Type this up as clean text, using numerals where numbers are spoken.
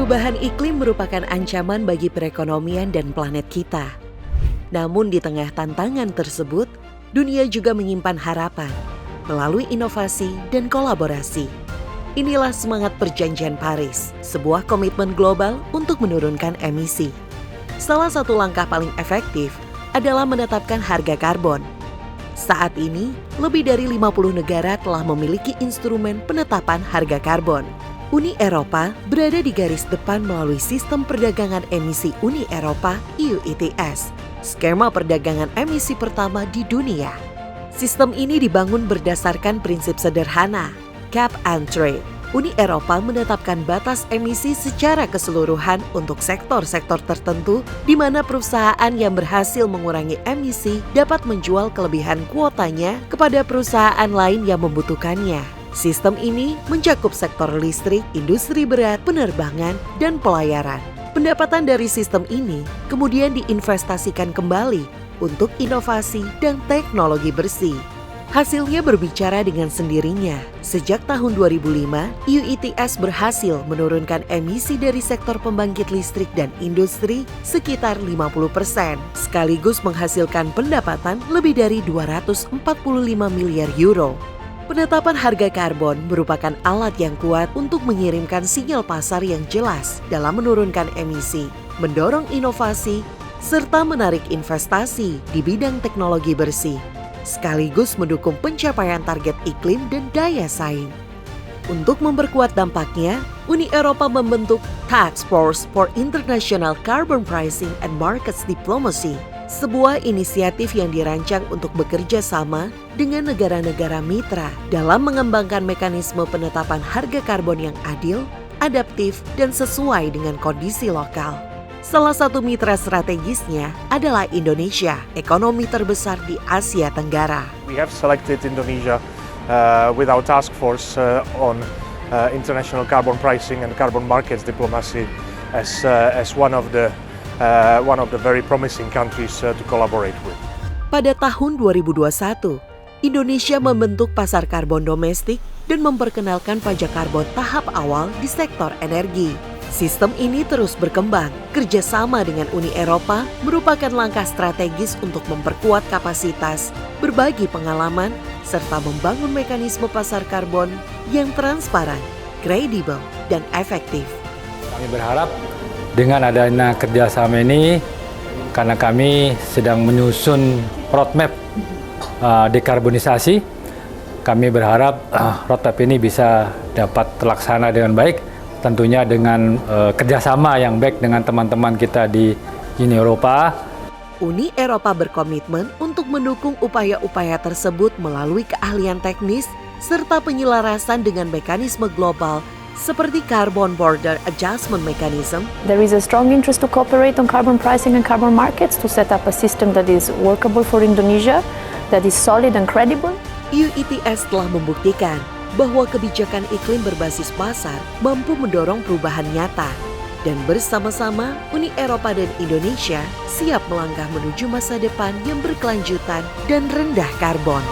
Perubahan iklim merupakan ancaman bagi perekonomian dan planet kita. Namun di tengah tantangan tersebut, dunia juga menyimpan harapan melalui inovasi dan kolaborasi. Inilah semangat Perjanjian Paris, sebuah komitmen global untuk menurunkan emisi. Salah satu langkah paling efektif adalah menetapkan harga karbon. Saat ini, lebih dari 50 negara telah memiliki instrumen penetapan harga karbon. Uni Eropa berada di garis depan melalui Sistem Perdagangan Emisi Uni Eropa (EU ETS), skema perdagangan emisi pertama di dunia. Sistem ini dibangun berdasarkan prinsip sederhana, cap and trade. Uni Eropa menetapkan batas emisi secara keseluruhan untuk sektor-sektor tertentu di mana perusahaan yang berhasil mengurangi emisi dapat menjual kelebihan kuotanya kepada perusahaan lain yang membutuhkannya. Sistem ini mencakup sektor listrik, industri berat, penerbangan, dan pelayaran. Pendapatan dari sistem ini kemudian diinvestasikan kembali untuk inovasi dan teknologi bersih. Hasilnya berbicara dengan sendirinya. Sejak tahun 2005, EU ETS berhasil menurunkan emisi dari sektor pembangkit listrik dan industri sekitar 50%, sekaligus menghasilkan pendapatan lebih dari 245 miliar euro. Penetapan harga karbon merupakan alat yang kuat untuk mengirimkan sinyal pasar yang jelas dalam menurunkan emisi, mendorong inovasi, serta menarik investasi di bidang teknologi bersih, sekaligus mendukung pencapaian target iklim dan daya saing. Untuk memperkuat dampaknya, Uni Eropa membentuk Task Force for International Carbon Pricing and Markets Diplomacy, sebuah inisiatif yang dirancang untuk bekerja sama dengan negara-negara mitra dalam mengembangkan mekanisme penetapan harga karbon yang adil, adaptif, dan sesuai dengan kondisi lokal. Salah satu mitra strategisnya adalah Indonesia, ekonomi terbesar di Asia Tenggara. We have selected Indonesia with our task force on international carbon pricing and carbon markets diplomacy as one of the very promising countries to collaborate with. Pada tahun 2021, Indonesia membentuk pasar karbon domestik dan memperkenalkan pajak karbon tahap awal di sektor energi. Sistem ini terus berkembang. Kerjasama dengan Uni Eropa merupakan langkah strategis untuk memperkuat kapasitas, berbagi pengalaman, serta membangun mekanisme pasar karbon yang transparan, kredibel, dan efektif. Kami berharap dengan adanya kerjasama ini, karena kami sedang menyusun roadmap dekarbonisasi, kami berharap roadmap ini bisa dapat terlaksana dengan baik, tentunya dengan kerjasama yang baik dengan teman-teman kita di Uni Eropa. Uni Eropa berkomitmen untuk mendukung upaya-upaya tersebut melalui keahlian teknis serta penyelarasan dengan mekanisme global seperti Carbon Border Adjustment Mechanism. There is a strong interest to cooperate on carbon pricing and carbon markets to set up a system that is workable for Indonesia, that is solid and credible. EU ETS telah membuktikan bahwa kebijakan iklim berbasis pasar mampu mendorong perubahan nyata. Dan bersama-sama, Uni Eropa dan Indonesia siap melangkah menuju masa depan yang berkelanjutan dan rendah karbon.